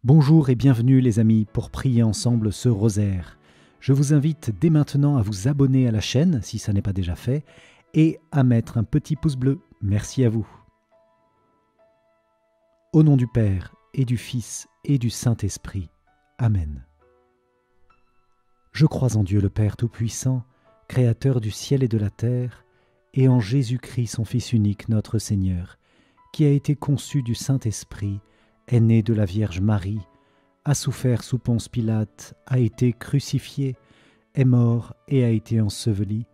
Bonjour et bienvenue les amis pour prier ensemble ce rosaire. Je vous invite dès maintenant à vous abonner à la chaîne si ça n'est pas déjà fait et à mettre un petit pouce bleu. Merci à vous. Au nom du Père et du Fils et du Saint-Esprit. Amen. Je crois en Dieu le Père Tout-Puissant, Créateur du ciel et de la terre, et en Jésus-Christ son Fils unique notre Seigneur, qui a été conçu du Saint-Esprit, est né de la Vierge Marie, a souffert sous Ponce Pilate, a été crucifié, est mort et a été enseveli,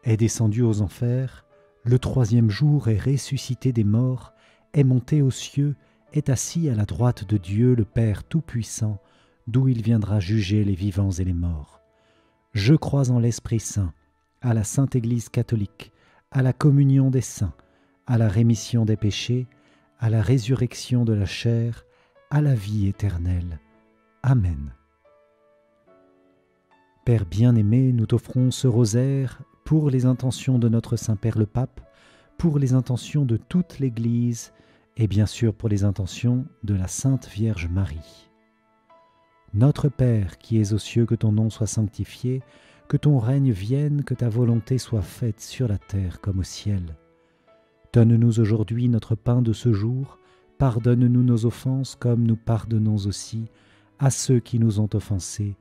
est descendu aux enfers, le troisième jour est ressuscité des morts, est monté aux cieux, est assis à la droite de Dieu le Père Tout-Puissant, d'où il viendra juger les vivants et les morts. Je crois en l'Esprit Saint, à la Sainte Église catholique, à la communion des saints, à la rémission des péchés, à la résurrection de la chair, à la vie éternelle. Amen. Père bien-aimé, nous t'offrons ce rosaire pour les intentions de notre Saint-Père le Pape, pour les intentions de toute l'Église et bien sûr pour les intentions de la Sainte Vierge Marie. Notre Père qui es aux cieux, que ton nom soit sanctifié, que ton règne vienne, que ta volonté soit faite sur la terre comme au ciel. Donne-nous aujourd'hui notre pain de ce jour, pardonne-nous nos offenses comme nous pardonnons aussi à ceux qui nous ont offensés,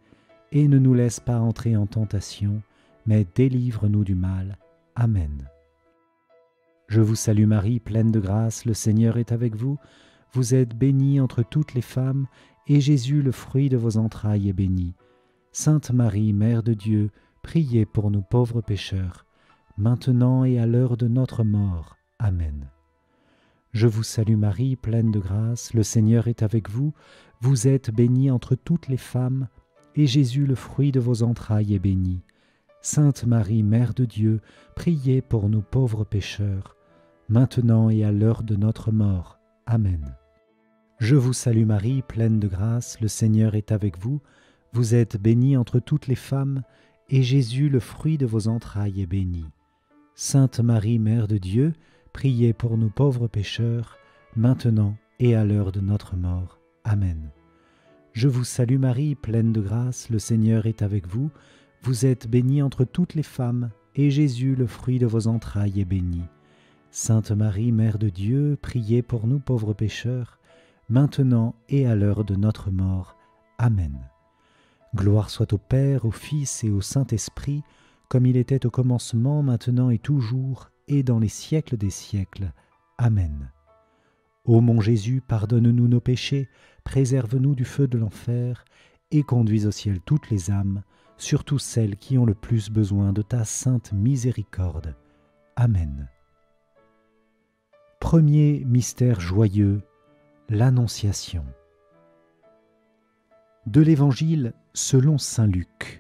et ne nous laisse pas entrer en tentation, mais délivre-nous du mal. Amen. Je vous salue Marie, pleine de grâce, le Seigneur est avec vous. Vous êtes bénie entre toutes les femmes, et Jésus, le fruit de vos entrailles, est béni. Sainte Marie, Mère de Dieu, priez pour nous pauvres pécheurs, maintenant et à l'heure de notre mort. Amen. Je vous salue Marie, pleine de grâce, le Seigneur est avec vous. Vous êtes bénie entre toutes les femmes, et Jésus, le fruit de vos entrailles, est béni. Sainte Marie, Mère de Dieu, priez pour nous pauvres pécheurs, maintenant et à l'heure de notre mort. Amen. Je vous salue Marie, pleine de grâce, le Seigneur est avec vous. Vous êtes bénie entre toutes les femmes, et Jésus, le fruit de vos entrailles, est béni. Sainte Marie, Mère de Dieu, priez pour nous pauvres pécheurs, maintenant et à l'heure de notre mort. Amen. Je vous salue Marie, pleine de grâce, le Seigneur est avec vous. Vous êtes bénie entre toutes les femmes, et Jésus, le fruit de vos entrailles, est béni. Sainte Marie, Mère de Dieu, priez pour nous pauvres pécheurs, maintenant et à l'heure de notre mort. Amen. Gloire soit au Père, au Fils et au Saint-Esprit, comme il était au commencement, maintenant et toujours, et dans les siècles des siècles. Amen. Ô mon Jésus, pardonne-nous nos péchés, préserve-nous du feu de l'enfer, et conduis au ciel toutes les âmes, surtout celles qui ont le plus besoin de ta sainte miséricorde. Amen. Premier mystère joyeux, l'Annonciation. De l'Évangile selon saint Luc.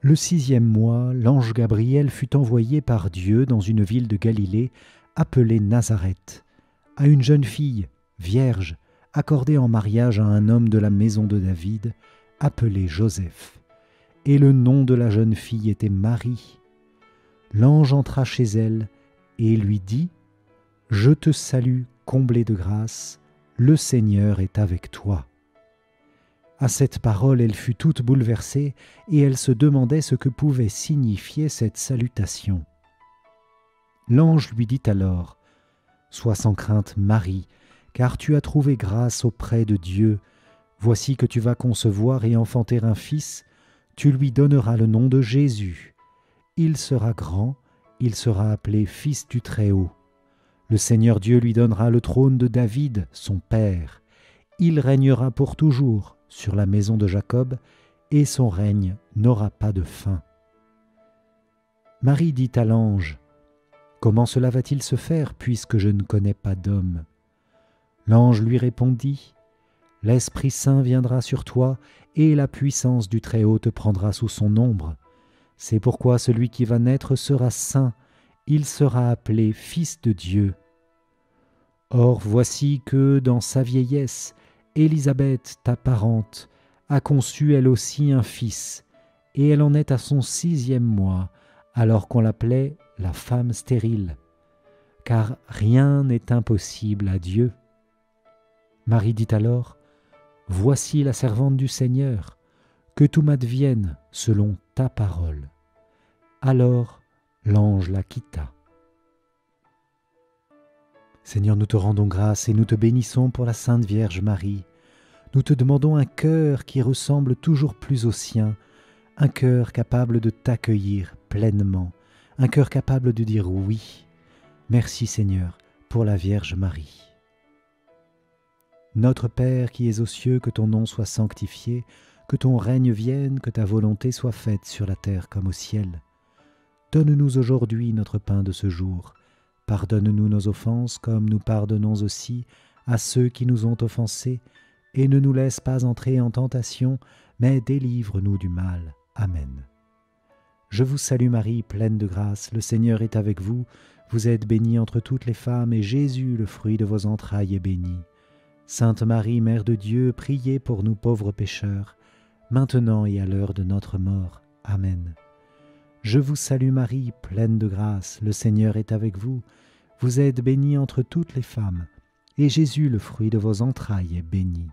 Le 6e mois, l'ange Gabriel fut envoyé par Dieu dans une ville de Galilée appelée Nazareth, à une jeune fille, vierge, accordée en mariage à un homme de la maison de David, appelé Joseph. Et le nom de la jeune fille était Marie. L'ange entra chez elle et lui dit : « Je te salue, comblée de grâce, le Seigneur est avec toi. » À cette parole, elle fut toute bouleversée, et elle se demandait ce que pouvait signifier cette salutation. L'ange lui dit alors : « Sois sans crainte, Marie, car tu as trouvé grâce auprès de Dieu. Voici que tu vas concevoir et enfanter un fils, tu lui donneras le nom de Jésus. Il sera grand, il sera appelé Fils du Très-Haut. Le Seigneur Dieu lui donnera le trône de David, son père. Il régnera pour toujours sur la maison de Jacob, et son règne n'aura pas de fin. » Marie dit à l'ange : « Comment cela va-t-il se faire, puisque je ne connais pas d'homme ? » L'ange lui répondit : « L'Esprit Saint viendra sur toi, et la puissance du Très-Haut te prendra sous son ombre. C'est pourquoi celui qui va naître sera saint, il sera appelé Fils de Dieu. Or voici que, dans sa vieillesse, Élisabeth, ta parente, a conçu elle aussi un fils, et elle en est à son 6e mois, alors qu'on l'appelait la femme stérile, car rien n'est impossible à Dieu. Marie dit alors, « Voici la servante du Seigneur, que tout m'advienne selon ta parole. » Alors l'ange la quitta. Seigneur, nous te rendons grâce et nous te bénissons pour la Sainte Vierge Marie. Nous te demandons un cœur qui ressemble toujours plus au sien, un cœur capable de t'accueillir pleinement, un cœur capable de dire oui. Merci Seigneur pour la Vierge Marie. Notre Père qui es aux cieux, que ton nom soit sanctifié, que ton règne vienne, que ta volonté soit faite sur la terre comme au ciel. Donne-nous aujourd'hui notre pain de ce jour. Pardonne-nous nos offenses comme nous pardonnons aussi à ceux qui nous ont offensés, et ne nous laisse pas entrer en tentation, mais délivre-nous du mal. Amen. Je vous salue Marie, pleine de grâce, le Seigneur est avec vous. Vous êtes bénie entre toutes les femmes, et Jésus, le fruit de vos entrailles, est béni. Sainte Marie, Mère de Dieu, priez pour nous pauvres pécheurs, maintenant et à l'heure de notre mort. Amen. Je vous salue Marie, pleine de grâce, le Seigneur est avec vous. Vous êtes bénie entre toutes les femmes, et Jésus, le fruit de vos entrailles, est béni.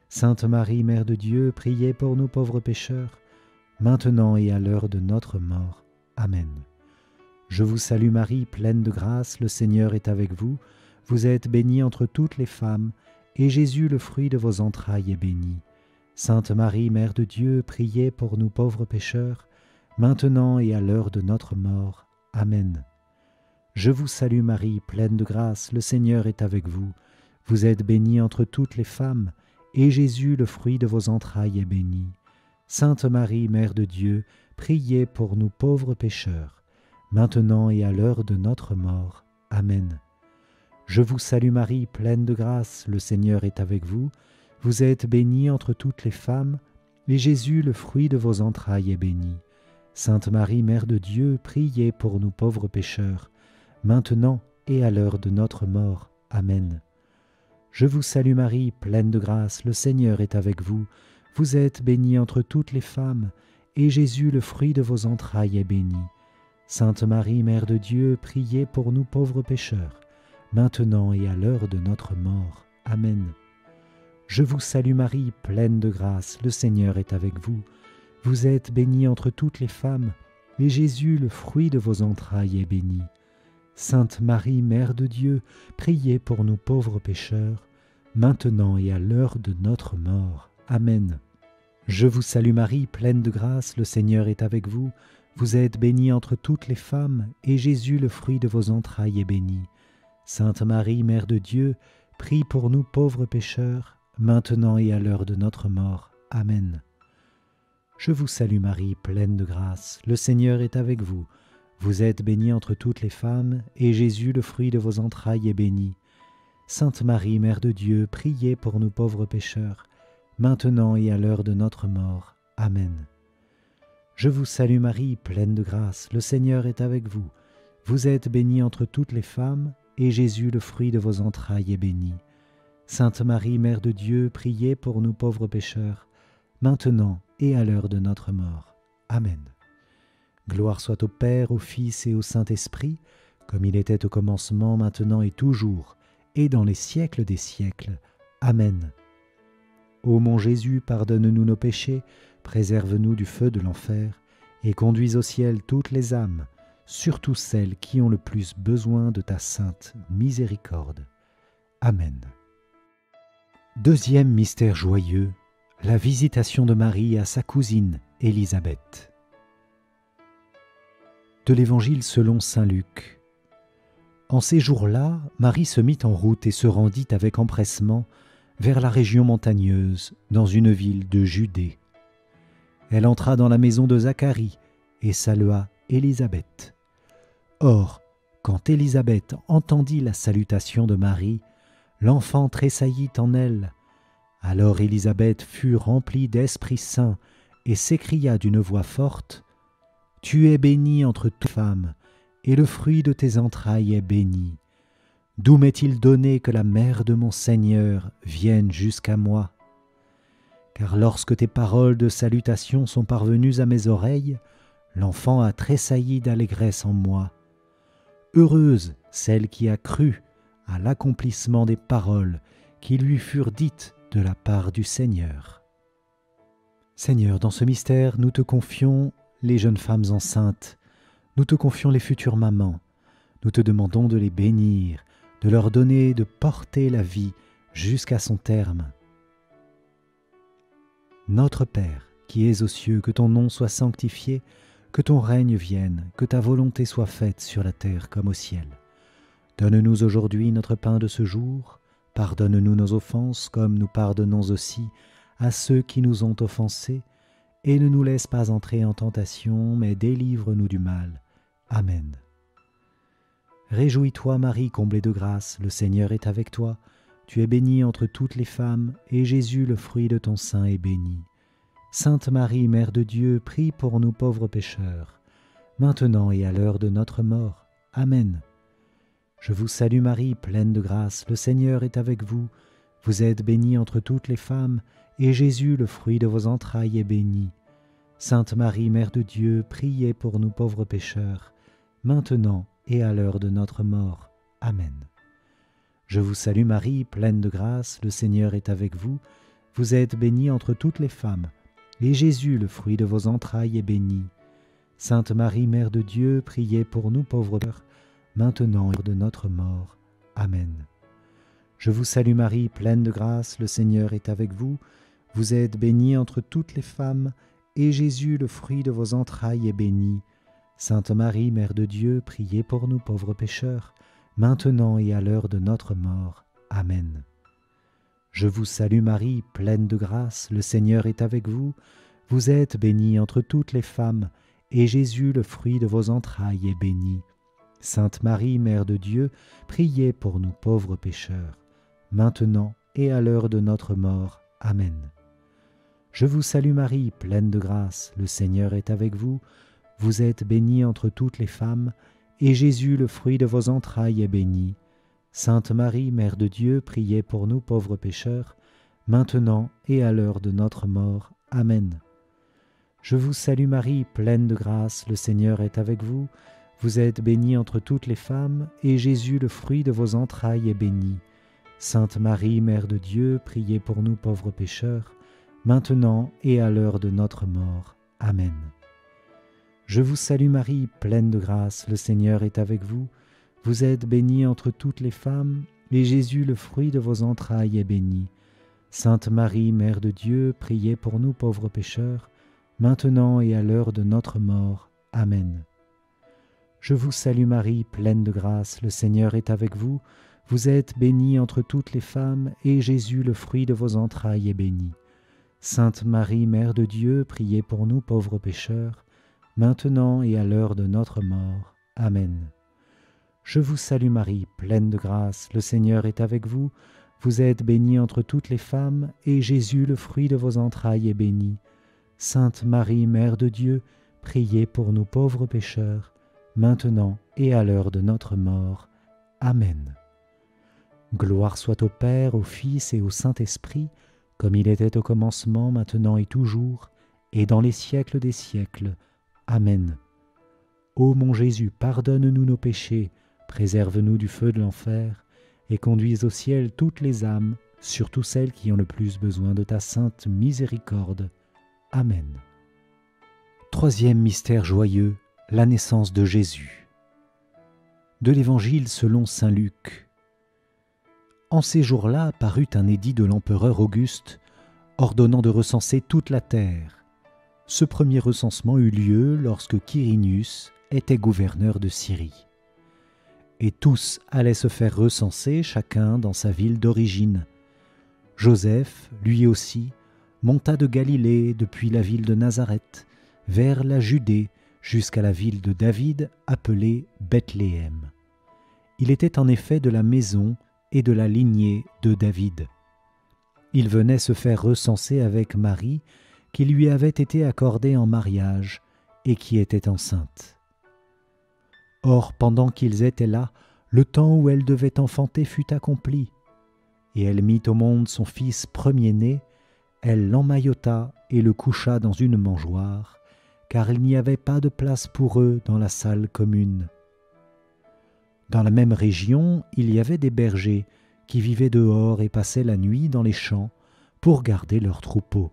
Sainte Marie, Mère de Dieu, priez pour nous pauvres pécheurs, maintenant et à l'heure de notre mort. Amen. Je vous salue Marie, pleine de grâce, le Seigneur est avec vous. Vous êtes bénie entre toutes les femmes, et Jésus, le fruit de vos entrailles, est béni. Sainte Marie, Mère de Dieu, priez pour nous pauvres pécheurs, maintenant et à l'heure de notre mort. Amen. Je vous salue Marie, pleine de grâce, le Seigneur est avec vous. Vous êtes bénie entre toutes les femmes, et Jésus, le fruit de vos entrailles, est béni. Sainte Marie, Mère de Dieu, priez pour nous pauvres pécheurs, maintenant et à l'heure de notre mort. Amen. Je vous salue Marie, pleine de grâce, le Seigneur est avec vous. Vous êtes bénie entre toutes les femmes, et Jésus, le fruit de vos entrailles, est béni. Sainte Marie, Mère de Dieu, priez pour nous pauvres pécheurs, maintenant et à l'heure de notre mort. Amen. Je vous salue Marie, pleine de grâce, le Seigneur est avec vous. Vous êtes bénie entre toutes les femmes, et Jésus, le fruit de vos entrailles, est béni. Sainte Marie, Mère de Dieu, priez pour nous pauvres pécheurs, maintenant et à l'heure de notre mort. Amen. Je vous salue Marie, pleine de grâce, le Seigneur est avec vous. Vous êtes bénie entre toutes les femmes, et Jésus, le fruit de vos entrailles, est béni. Sainte Marie, Mère de Dieu, priez pour nous pauvres pécheurs, maintenant et à l'heure de notre mort. Amen. Je vous salue Marie, pleine de grâce, le Seigneur est avec vous. Vous êtes bénie entre toutes les femmes, et Jésus, le fruit de vos entrailles, est béni. Sainte Marie, Mère de Dieu, prie pour nous pauvres pécheurs, maintenant et à l'heure de notre mort. Amen. Je vous salue Marie, pleine de grâce, le Seigneur est avec vous. Vous êtes bénie entre toutes les femmes, et Jésus, le fruit de vos entrailles, est béni. Sainte Marie, Mère de Dieu, priez pour nous pauvres pécheurs, maintenant et à l'heure de notre mort. Amen. Je vous salue Marie, pleine de grâce, le Seigneur est avec vous. Vous êtes bénie entre toutes les femmes, et Jésus, le fruit de vos entrailles, est béni. Sainte Marie, Mère de Dieu, priez pour nous pauvres pécheurs, maintenant et à l'heure de notre mort. Amen. Gloire soit au Père, au Fils et au Saint-Esprit, comme il était au commencement, maintenant et toujours, et dans les siècles des siècles. Amen. Ô mon Jésus, pardonne-nous nos péchés, préserve-nous du feu de l'enfer, et conduis au ciel toutes les âmes, surtout celles qui ont le plus besoin de ta sainte miséricorde. Amen. Deuxième mystère joyeux, la visitation de Marie à sa cousine Élisabeth. De l'Évangile selon saint Luc. En ces jours-là, Marie se mit en route et se rendit avec empressement vers la région montagneuse, dans une ville de Judée. Elle entra dans la maison de Zacharie et salua Élisabeth. Or, quand Élisabeth entendit la salutation de Marie, l'enfant tressaillit en elle. Alors Élisabeth fut remplie d'Esprit Saint et s'écria d'une voix forte, « Tu es bénie entre toutes les femmes, et le fruit de tes entrailles est béni. D'où m'est-il donné que la mère de mon Seigneur vienne jusqu'à moi? Car lorsque tes paroles de salutation sont parvenues à mes oreilles, l'enfant a tressailli d'allégresse en moi. Heureuse celle qui a cru à l'accomplissement des paroles qui lui furent dites de la part du Seigneur. Seigneur, dans ce mystère, nous te confions les jeunes femmes enceintes, nous te confions les futures mamans, nous te demandons de les bénir, de leur donner de porter la vie jusqu'à son terme. Notre Père, qui es aux cieux, que ton nom soit sanctifié, que ton règne vienne, que ta volonté soit faite sur la terre comme au ciel. Donne-nous aujourd'hui notre pain de ce jour, pardonne-nous nos offenses comme nous pardonnons aussi à ceux qui nous ont offensés, et ne nous laisse pas entrer en tentation, mais délivre-nous du mal. Amen. Réjouis-toi Marie, comblée de grâce, le Seigneur est avec toi. Tu es bénie entre toutes les femmes, et Jésus, le fruit de ton sein, est béni. Sainte Marie, Mère de Dieu, prie pour nous pauvres pécheurs, maintenant et à l'heure de notre mort. Amen. Je vous salue Marie, pleine de grâce, le Seigneur est avec vous. Vous êtes bénie entre toutes les femmes, et Jésus, le fruit de vos entrailles, est béni. Sainte Marie, Mère de Dieu, priez pour nous pauvres pécheurs, maintenant et à l'heure de notre mort. Amen. Je vous salue Marie, pleine de grâce, le Seigneur est avec vous. Vous êtes bénie entre toutes les femmes, et Jésus, le fruit de vos entrailles, est béni. Sainte Marie, Mère de Dieu, priez pour nous pauvres pécheurs, maintenant et à l'heure de notre mort. Amen. Je vous salue Marie, pleine de grâce, le Seigneur est avec vous. Vous êtes bénie entre toutes les femmes, et Jésus, le fruit de vos entrailles, est béni. Sainte Marie, Mère de Dieu, priez pour nous pauvres pécheurs, maintenant et à l'heure de notre mort. Amen. Je vous salue Marie, pleine de grâce, le Seigneur est avec vous. Vous êtes bénie entre toutes les femmes, et Jésus, le fruit de vos entrailles, est béni. Sainte Marie, Mère de Dieu, priez pour nous pauvres pécheurs, maintenant et à l'heure de notre mort. Amen. Je vous salue Marie, pleine de grâce, le Seigneur est avec vous. Vous êtes bénie entre toutes les femmes, et Jésus, le fruit de vos entrailles, est béni. Sainte Marie, Mère de Dieu, priez pour nous pauvres pécheurs, maintenant et à l'heure de notre mort. Amen. Je vous salue Marie, pleine de grâce, le Seigneur est avec vous. Vous êtes bénie entre toutes les femmes, et Jésus, le fruit de vos entrailles, est béni. Sainte Marie, Mère de Dieu, priez pour nous pauvres pécheurs, maintenant et à l'heure de notre mort. Amen. Je vous salue Marie, pleine de grâce, le Seigneur est avec vous. Vous êtes bénie entre toutes les femmes, et Jésus, le fruit de vos entrailles, est béni. Sainte Marie, Mère de Dieu, priez pour nous pauvres pécheurs, maintenant et à l'heure de notre mort. Amen. Je vous salue Marie, pleine de grâce, le Seigneur est avec vous. Vous êtes bénie entre toutes les femmes, et Jésus, le fruit de vos entrailles, est béni. Sainte Marie, Mère de Dieu, priez pour nous pauvres pécheurs, maintenant et à l'heure de notre mort. Amen. Je vous salue Marie, pleine de grâce, le Seigneur est avec vous. Vous êtes bénie entre toutes les femmes, et Jésus, le fruit de vos entrailles, est béni. Sainte Marie, Mère de Dieu, priez pour nous pauvres pécheurs, maintenant et à l'heure de notre mort. Amen. Gloire soit au Père, au Fils et au Saint-Esprit, comme il était au commencement, maintenant et toujours, et dans les siècles des siècles. Amen. Ô mon Jésus, pardonne-nous nos péchés, préserve-nous du feu de l'enfer, et conduise au ciel toutes les âmes, surtout celles qui ont le plus besoin de ta sainte miséricorde. Amen. Troisième mystère joyeux, la naissance de Jésus. De l'Évangile selon saint Luc. En ces jours-là parut un édit de l'empereur Auguste, ordonnant de recenser toute la terre. Ce premier recensement eut lieu lorsque Quirinius était gouverneur de Syrie. Et tous allaient se faire recenser, chacun dans sa ville d'origine. Joseph, lui aussi, monta de Galilée depuis la ville de Nazareth, vers la Judée, jusqu'à la ville de David, appelée Bethléem. Il était en effet de la maison et de la lignée de David. Il venait se faire recenser avec Marie, qui lui avait été accordée en mariage et qui était enceinte. Or, pendant qu'ils étaient là, le temps où elle devait enfanter fut accompli, et elle mit au monde son fils premier-né. Elle l'emmaillota et le coucha dans une mangeoire, car il n'y avait pas de place pour eux dans la salle commune. Dans la même région, il y avait des bergers qui vivaient dehors et passaient la nuit dans les champs pour garder leurs troupeaux.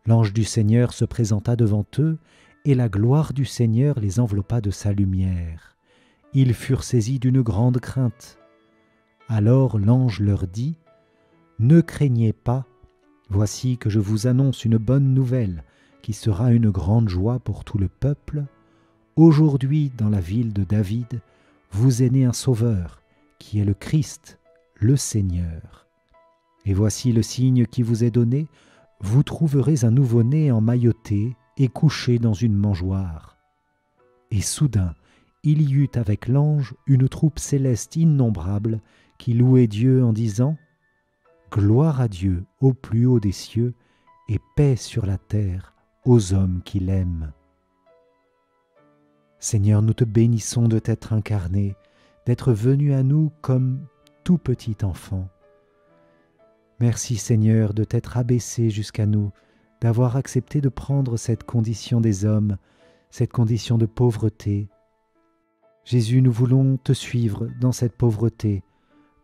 L'ange du Seigneur se présenta devant eux, et la gloire du Seigneur les enveloppa de sa lumière. Ils furent saisis d'une grande crainte. Alors l'ange leur dit : « Ne craignez pas, voici que je vous annonce une bonne nouvelle, qui sera une grande joie pour tout le peuple. Aujourd'hui, dans la ville de David, vous est né un Sauveur, qui est le Christ, le Seigneur. Et voici le signe qui vous est donné, vous trouverez un nouveau-né emmailloté et couché dans une mangeoire. » Et soudain, il y eut avec l'ange une troupe céleste innombrable qui louait Dieu en disant : « Gloire à Dieu au plus haut des cieux, et paix sur la terre aux hommes qui l'aiment. » Seigneur, nous te bénissons de t'être incarné, d'être venu à nous comme tout petit enfant. Merci Seigneur de t'être abaissé jusqu'à nous, d'avoir accepté de prendre cette condition des hommes, cette condition de pauvreté. Jésus, nous voulons te suivre dans cette pauvreté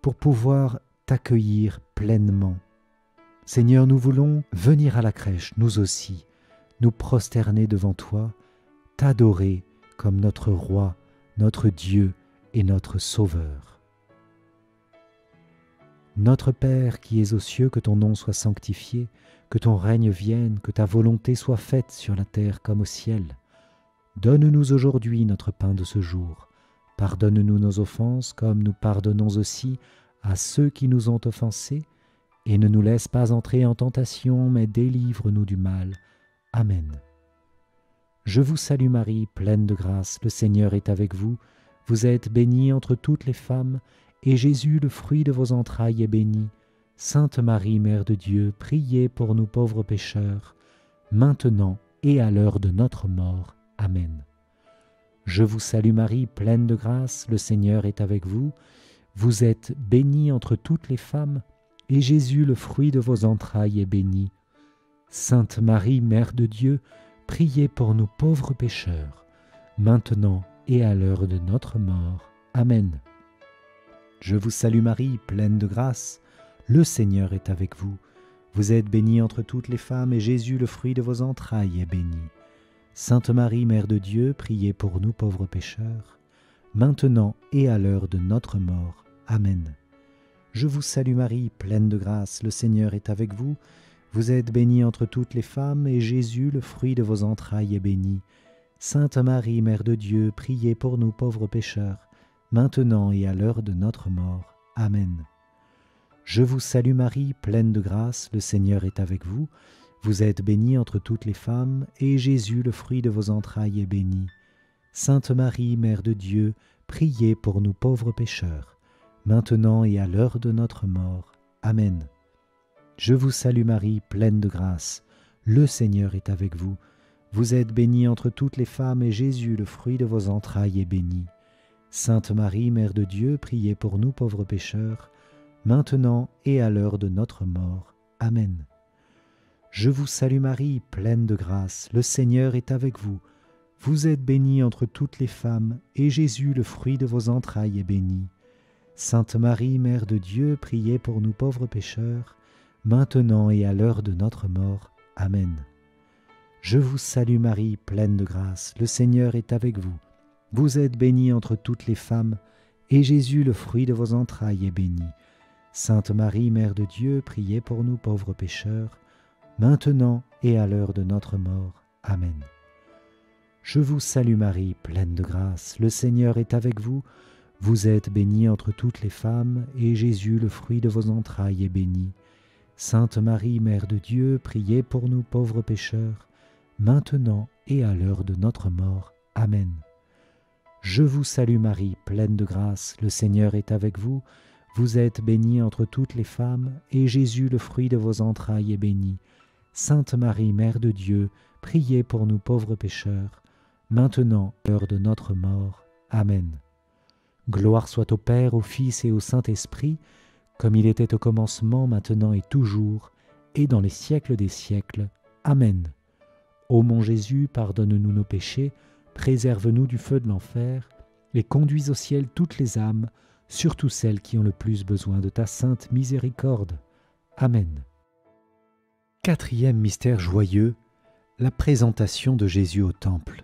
pour pouvoir t'accueillir pleinement. Seigneur, nous voulons venir à la crèche, nous aussi, nous prosterner devant toi, t'adorer comme notre Roi, notre Dieu et notre Sauveur. Notre Père qui es aux cieux, que ton nom soit sanctifié, que ton règne vienne, que ta volonté soit faite sur la terre comme au ciel. Donne-nous aujourd'hui notre pain de ce jour. Pardonne-nous nos offenses comme nous pardonnons aussi à ceux qui nous ont offensés, et ne nous laisse pas entrer en tentation, mais délivre-nous du mal. Amen. Je vous salue Marie, pleine de grâce, le Seigneur est avec vous. Vous êtes bénie entre toutes les femmes, et Jésus, le fruit de vos entrailles, est béni. Sainte Marie, Mère de Dieu, priez pour nous pauvres pécheurs, maintenant et à l'heure de notre mort. Amen. Je vous salue Marie, pleine de grâce, le Seigneur est avec vous. Vous êtes bénie entre toutes les femmes, et Jésus, le fruit de vos entrailles, est béni. Sainte Marie, Mère de Dieu, priez pour nous pauvres pécheurs, maintenant et à l'heure de notre mort. Amen. Je vous salue Marie, pleine de grâce, le Seigneur est avec vous. Vous êtes bénie entre toutes les femmes, et Jésus, le fruit de vos entrailles, est béni. Sainte Marie, Mère de Dieu, priez pour nous pauvres pécheurs, maintenant et à l'heure de notre mort. Amen. Je vous salue Marie, pleine de grâce, le Seigneur est avec vous. Vous êtes bénie entre toutes les femmes, et Jésus, le fruit de vos entrailles, est béni. Sainte Marie, Mère de Dieu, priez pour nous pauvres pécheurs, maintenant et à l'heure de notre mort. Amen. Je vous salue Marie, pleine de grâce, le Seigneur est avec vous. Vous êtes bénie entre toutes les femmes, et Jésus, le fruit de vos entrailles, est béni. Sainte Marie, Mère de Dieu, priez pour nous pauvres pécheurs, maintenant et à l'heure de notre mort. Amen. Je vous salue Marie, pleine de grâce, le Seigneur est avec vous. Vous êtes bénie entre toutes les femmes, et Jésus, le fruit de vos entrailles, est béni. Sainte Marie, Mère de Dieu, priez pour nous pauvres pécheurs, maintenant et à l'heure de notre mort. Amen. Je vous salue Marie, pleine de grâce, le Seigneur est avec vous. Vous êtes bénie entre toutes les femmes, et Jésus, le fruit de vos entrailles, est béni. Sainte Marie, Mère de Dieu, priez pour nous pauvres pécheurs, maintenant et à l'heure de notre mort. Amen. Je vous salue Marie, pleine de grâce, le Seigneur est avec vous. Vous êtes bénie entre toutes les femmes, et Jésus, le fruit de vos entrailles, est béni. Sainte Marie, Mère de Dieu, priez pour nous pauvres pécheurs, maintenant et à l'heure de notre mort. Amen. Je vous salue Marie, pleine de grâce, le Seigneur est avec vous. Vous êtes bénie entre toutes les femmes, et Jésus, le fruit de vos entrailles, est béni. Sainte Marie, Mère de Dieu, priez pour nous pauvres pécheurs, maintenant et à l'heure de notre mort. Amen. Je vous salue Marie, pleine de grâce, le Seigneur est avec vous. Vous êtes bénie entre toutes les femmes, et Jésus, le fruit de vos entrailles, est béni. Sainte Marie, Mère de Dieu, priez pour nous pauvres pécheurs, maintenant et à l'heure de notre mort. Amen. Gloire soit au Père, au Fils et au Saint-Esprit, comme il était au commencement, maintenant et toujours, et dans les siècles des siècles. Amen. Ô mon Jésus, pardonne-nous nos péchés, préserve-nous du feu de l'enfer, et conduis au ciel toutes les âmes, surtout celles qui ont le plus besoin de ta sainte miséricorde. Amen. Quatrième mystère joyeux, la présentation de Jésus au temple.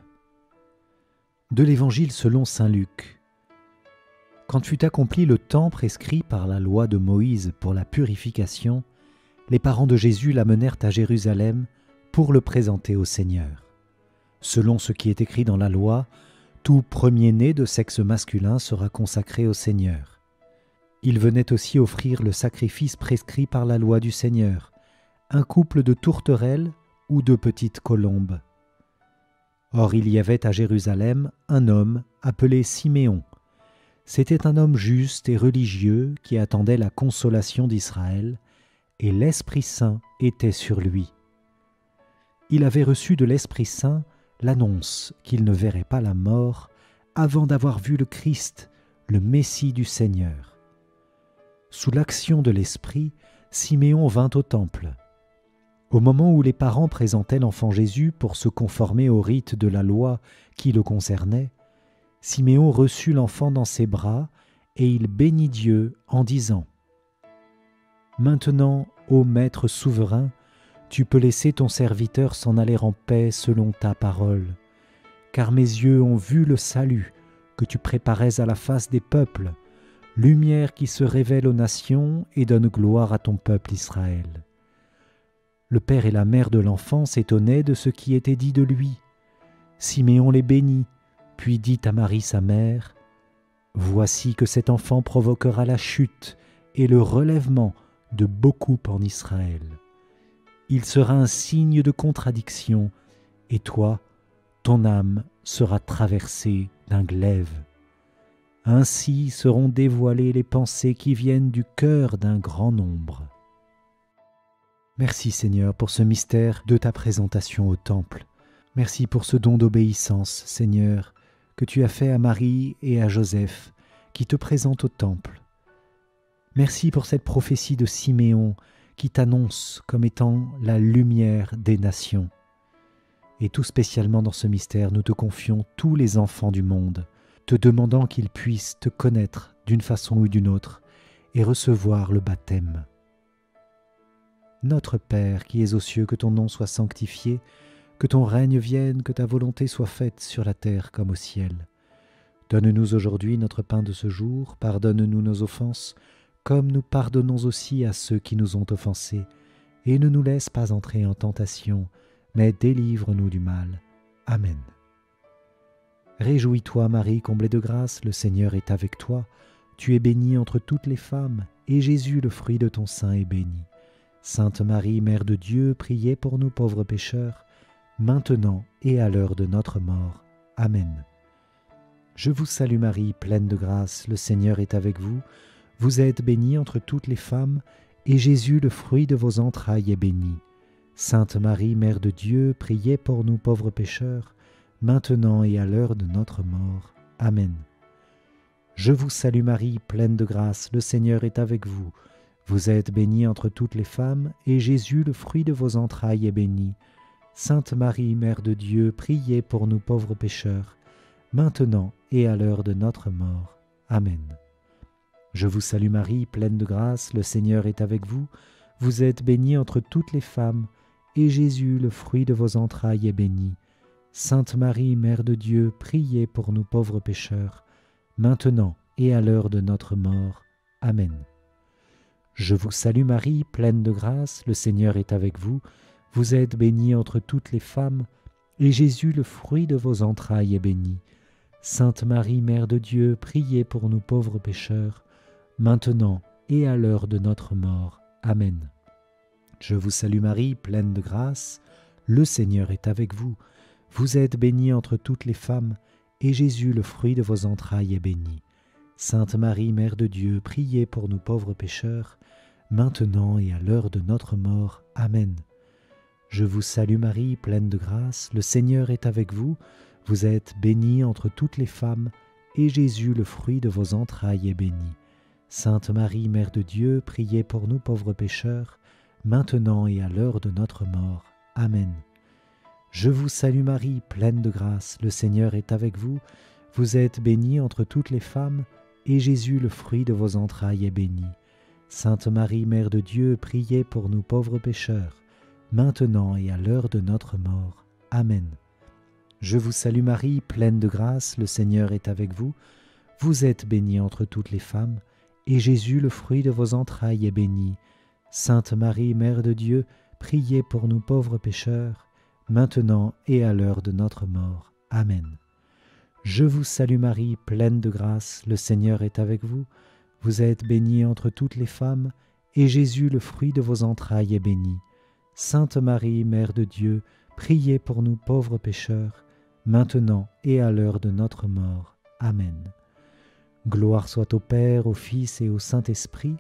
De l'Évangile selon saint Luc. Quand fut accompli le temps prescrit par la loi de Moïse pour la purification, les parents de Jésus l'amenèrent à Jérusalem pour le présenter au Seigneur. Selon ce qui est écrit dans la loi, tout premier-né de sexe masculin sera consacré au Seigneur. Il venait aussi offrir le sacrifice prescrit par la loi du Seigneur, un couple de tourterelles ou de petites colombes. Or il y avait à Jérusalem un homme appelé Siméon. C'était un homme juste et religieux qui attendait la consolation d'Israël, et l'Esprit Saint était sur lui. Il avait reçu de l'Esprit Saint l'annonce qu'il ne verrait pas la mort avant d'avoir vu le Christ, le Messie du Seigneur. Sous l'action de l'Esprit, Siméon vint au temple. Au moment où les parents présentaient l'enfant Jésus pour se conformer au rite de la loi qui le concernait, Siméon reçut l'enfant dans ses bras et il bénit Dieu en disant : « Maintenant, ô Maître souverain, tu peux laisser ton serviteur s'en aller en paix selon ta parole, car mes yeux ont vu le salut que tu préparais à la face des peuples, lumière qui se révèle aux nations et donne gloire à ton peuple Israël. » Le père et la mère de l'enfant s'étonnaient de ce qui était dit de lui. Siméon les bénit, puis dit à Marie sa mère : « Voici que cet enfant provoquera la chute et le relèvement de beaucoup en Israël. Il sera un signe de contradiction, et toi, ton âme sera traversée d'un glaive. Ainsi seront dévoilées les pensées qui viennent du cœur d'un grand nombre. » Merci Seigneur pour ce mystère de ta présentation au temple. Merci pour ce don d'obéissance, Seigneur, que tu as fait à Marie et à Joseph, qui te présentent au temple. Merci pour cette prophétie de Siméon qui t'annonce comme étant la lumière des nations. Et tout spécialement dans ce mystère, nous te confions tous les enfants du monde, te demandant qu'ils puissent te connaître d'une façon ou d'une autre et recevoir le baptême. Notre Père qui es aux cieux, que ton nom soit sanctifié, que ton règne vienne, que ta volonté soit faite sur la terre comme au ciel. Donne-nous aujourd'hui notre pain de ce jour, pardonne-nous nos offenses, comme nous pardonnons aussi à ceux qui nous ont offensés, et ne nous laisse pas entrer en tentation, mais délivre-nous du mal. Amen. Réjouis-toi Marie, comblée de grâce, le Seigneur est avec toi. Tu es bénie entre toutes les femmes, et Jésus, le fruit de ton sein, est béni. Sainte Marie, Mère de Dieu, priez pour nous pauvres pécheurs, maintenant et à l'heure de notre mort. Amen. Je vous salue Marie, pleine de grâce, le Seigneur est avec vous. Vous êtes bénie entre toutes les femmes, et Jésus, le fruit de vos entrailles, est béni. Sainte Marie, Mère de Dieu, priez pour nous pauvres pécheurs, maintenant et à l'heure de notre mort. Amen. Je vous salue Marie, pleine de grâce, le Seigneur est avec vous. Vous êtes bénie entre toutes les femmes, et Jésus, le fruit de vos entrailles, est béni. Sainte Marie, Mère de Dieu, priez pour nous pauvres pécheurs, maintenant et à l'heure de notre mort. Amen. Je vous salue Marie, pleine de grâce, le Seigneur est avec vous. Vous êtes bénie entre toutes les femmes, et Jésus, le fruit de vos entrailles, est béni. Sainte Marie, Mère de Dieu, priez pour nous pauvres pécheurs, maintenant et à l'heure de notre mort. Amen. Je vous salue Marie, pleine de grâce, le Seigneur est avec vous. Vous êtes bénie entre toutes les femmes, et Jésus, le fruit de vos entrailles, est béni. Sainte Marie, Mère de Dieu, priez pour nous pauvres pécheurs, maintenant et à l'heure de notre mort. Amen. Je vous salue Marie, pleine de grâce, le Seigneur est avec vous. Vous êtes bénie entre toutes les femmes, et Jésus, le fruit de vos entrailles, est béni. Sainte Marie, Mère de Dieu, priez pour nous pauvres pécheurs, maintenant et à l'heure de notre mort. Amen. Je vous salue Marie, pleine de grâce, le Seigneur est avec vous. Vous êtes bénie entre toutes les femmes, et Jésus, le fruit de vos entrailles, est béni. Sainte Marie, Mère de Dieu, priez pour nous pauvres pécheurs, maintenant et à l'heure de notre mort. Amen. Je vous salue Marie, pleine de grâce, le Seigneur est avec vous. Vous êtes bénie entre toutes les femmes, et Jésus, le fruit de vos entrailles, est béni. Sainte Marie, Mère de Dieu, priez pour nous pauvres pécheurs, maintenant et à l'heure de notre mort. Amen. Je vous salue Marie, pleine de grâce, le Seigneur est avec vous. Vous êtes bénie entre toutes les femmes, et Jésus, le fruit de vos entrailles, est béni. Sainte Marie, Mère de Dieu, priez pour nous pauvres pécheurs, maintenant et à l'heure de notre mort. Amen. Je vous salue Marie, pleine de grâce, le Seigneur est avec vous. Vous êtes bénie entre toutes les femmes, et Jésus, le fruit de vos entrailles, est béni. Sainte Marie, Mère de Dieu, priez pour nous pauvres pécheurs, maintenant et à l'heure de notre mort. Amen. Gloire soit au Père, au Fils et au Saint-Esprit,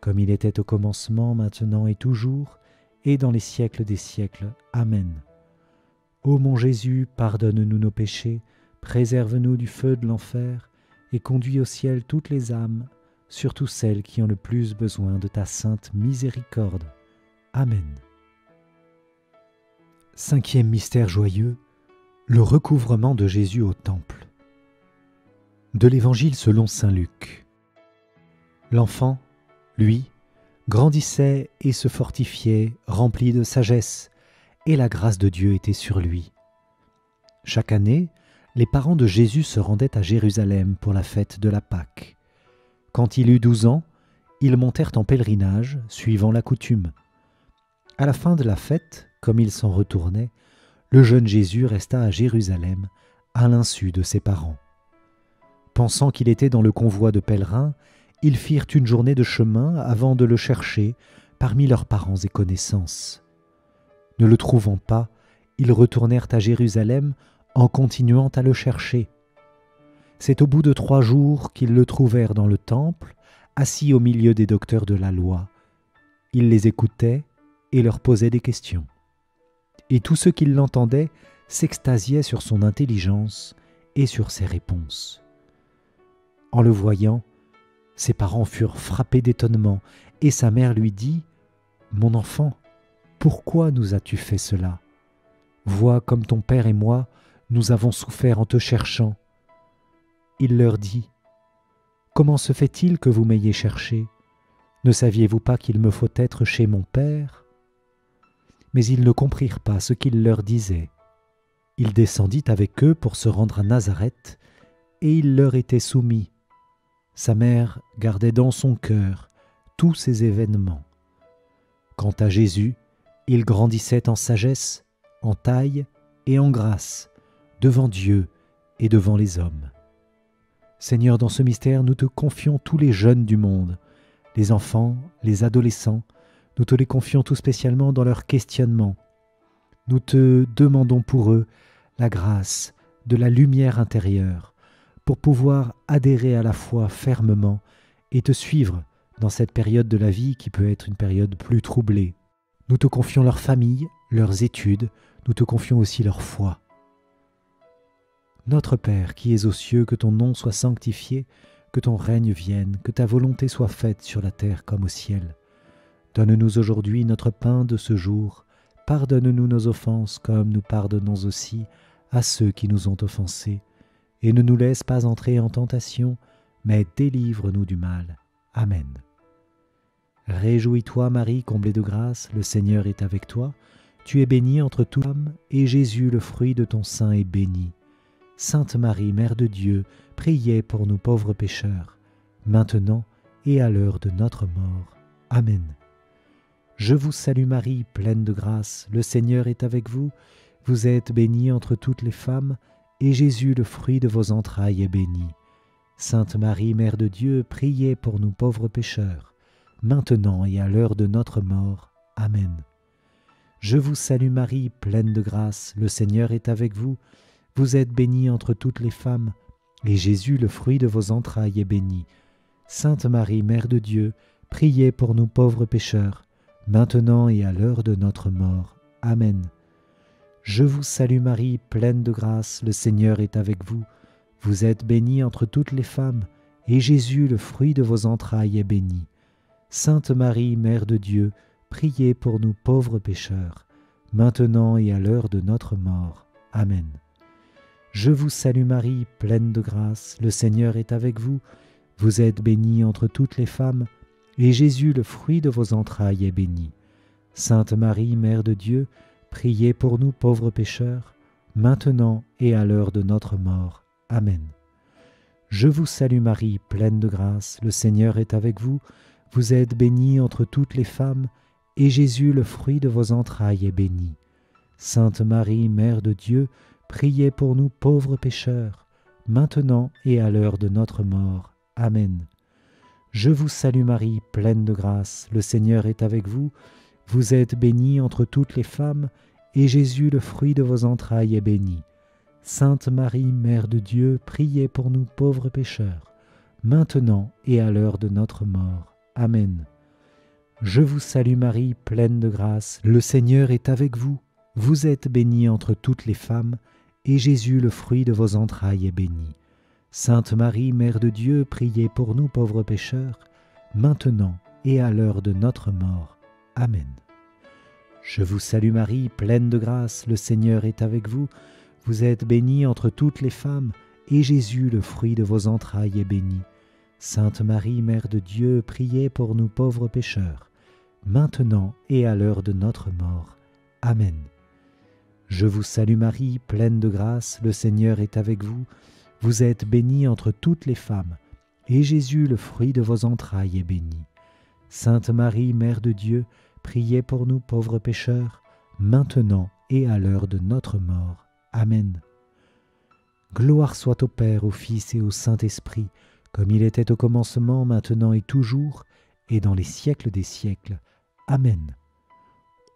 comme il était au commencement, maintenant et toujours, et dans les siècles des siècles. Amen. Ô mon Jésus, pardonne-nous nos péchés, préserve-nous du feu de l'enfer, et conduis au ciel toutes les âmes, surtout celles qui ont le plus besoin de ta sainte miséricorde. Amen. Cinquième mystère joyeux, le recouvrement de Jésus au temple. De l'Évangile selon saint Luc. L'enfant, lui, grandissait et se fortifiait, rempli de sagesse, et la grâce de Dieu était sur lui. Chaque année, les parents de Jésus se rendaient à Jérusalem pour la fête de la Pâque. Quand il eut 12 ans, ils montèrent en pèlerinage, suivant la coutume. À la fin de la fête, comme ils s'en retournaient, le jeune Jésus resta à Jérusalem, à l'insu de ses parents. Pensant qu'il était dans le convoi de pèlerins, ils firent une journée de chemin avant de le chercher parmi leurs parents et connaissances. Ne le trouvant pas, ils retournèrent à Jérusalem en continuant à le chercher. C'est au bout de 3 jours qu'ils le trouvèrent dans le temple, assis au milieu des docteurs de la loi. Il les écoutait et leur posait des questions. Et tous ceux qui l'entendaient s'extasiaient sur son intelligence et sur ses réponses. En le voyant, ses parents furent frappés d'étonnement, et sa mère lui dit : « Mon enfant, pourquoi nous as-tu fait cela ? Vois comme ton père et moi, nous avons souffert en te cherchant. » Il leur dit : « Comment se fait-il que vous m'ayez cherché ? Ne saviez-vous pas qu'il me faut être chez mon père ? » Mais ils ne comprirent pas ce qu'il leur disait. Il descendit avec eux pour se rendre à Nazareth, et il leur était soumis. Sa mère gardait dans son cœur tous ces événements. Quant à Jésus, il grandissait en sagesse, en taille et en grâce, devant Dieu et devant les hommes. Seigneur, dans ce mystère, nous te confions tous les jeunes du monde, les enfants, les adolescents, nous te les confions tout spécialement dans leurs questionnements. Nous te demandons pour eux la grâce de la lumière intérieure, pour pouvoir adhérer à la foi fermement et te suivre dans cette période de la vie qui peut être une période plus troublée. Nous te confions leur famille, leurs études, nous te confions aussi leur foi. Notre Père qui es aux cieux, que ton nom soit sanctifié, que ton règne vienne, que ta volonté soit faite sur la terre comme au ciel. Donne-nous aujourd'hui notre pain de ce jour. Pardonne-nous nos offenses comme nous pardonnons aussi à ceux qui nous ont offensés. Et ne nous laisse pas entrer en tentation, mais délivre-nous du mal. Amen. Réjouis-toi Marie, comblée de grâce, le Seigneur est avec toi. Tu es bénie entre toutes les femmes, et Jésus, le fruit de ton sein, est béni. Sainte Marie, Mère de Dieu, priez pour nous pauvres pécheurs, maintenant et à l'heure de notre mort. Amen. Je vous salue Marie, pleine de grâce, le Seigneur est avec vous. Vous êtes bénie entre toutes les femmes, et Jésus, le fruit de vos entrailles, est béni. Sainte Marie, Mère de Dieu, priez pour nous pauvres pécheurs, maintenant et à l'heure de notre mort. Amen. Je vous salue Marie, pleine de grâce, le Seigneur est avec vous. Vous êtes bénie entre toutes les femmes, et Jésus, le fruit de vos entrailles, est béni. Sainte Marie, Mère de Dieu, priez pour nous pauvres pécheurs, maintenant et à l'heure de notre mort. Amen. Je vous salue Marie, pleine de grâce, le Seigneur est avec vous. Vous êtes bénie entre toutes les femmes, et Jésus, le fruit de vos entrailles, est béni. Sainte Marie, Mère de Dieu, priez pour nous pauvres pécheurs, maintenant et à l'heure de notre mort. Amen. Je vous salue Marie, pleine de grâce, le Seigneur est avec vous. Vous êtes bénie entre toutes les femmes, et Jésus, le fruit de vos entrailles, est béni. Sainte Marie, Mère de Dieu, priez pour nous pauvres pécheurs, maintenant et à l'heure de notre mort. Amen. Je vous salue Marie, pleine de grâce, le Seigneur est avec vous. Vous êtes bénie entre toutes les femmes, et Jésus, le fruit de vos entrailles, est béni. Sainte Marie, Mère de Dieu, priez pour nous pauvres pécheurs, maintenant et à l'heure de notre mort. Amen. Je vous salue Marie, pleine de grâce, le Seigneur est avec vous. Vous êtes bénie entre toutes les femmes, et Jésus, le fruit de vos entrailles, est béni. Sainte Marie, Mère de Dieu, priez pour nous pauvres pécheurs, maintenant et à l'heure de notre mort. Amen. Je vous salue Marie, pleine de grâce, le Seigneur est avec vous. Vous êtes bénie entre toutes les femmes, et Jésus, le fruit de vos entrailles, est béni. Sainte Marie, Mère de Dieu, priez pour nous pauvres pécheurs, maintenant et à l'heure de notre mort. Amen. Je vous salue Marie, pleine de grâce, le Seigneur est avec vous. Vous êtes bénie entre toutes les femmes, et Jésus, le fruit de vos entrailles, est béni. Sainte Marie, Mère de Dieu, priez pour nous pauvres pécheurs, maintenant et à l'heure de notre mort. Amen. Je vous salue Marie, pleine de grâce, le Seigneur est avec vous. Vous êtes bénie entre toutes les femmes, et Jésus, le fruit de vos entrailles, est béni. Sainte Marie, Mère de Dieu, priez pour nous pauvres pécheurs, maintenant et à l'heure de notre mort. Amen. Gloire soit au Père, au Fils et au Saint-Esprit, comme il était au commencement, maintenant et toujours, et dans les siècles des siècles. Amen.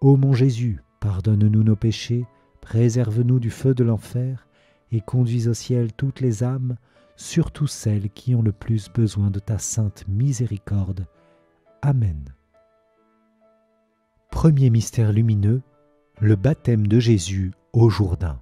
Ô mon Jésus, pardonne-nous nos péchés, préserve-nous du feu de l'enfer, et conduis au ciel toutes les âmes, surtout celles qui ont le plus besoin de ta sainte miséricorde. Amen. Premier mystère lumineux, le baptême de Jésus au Jourdain.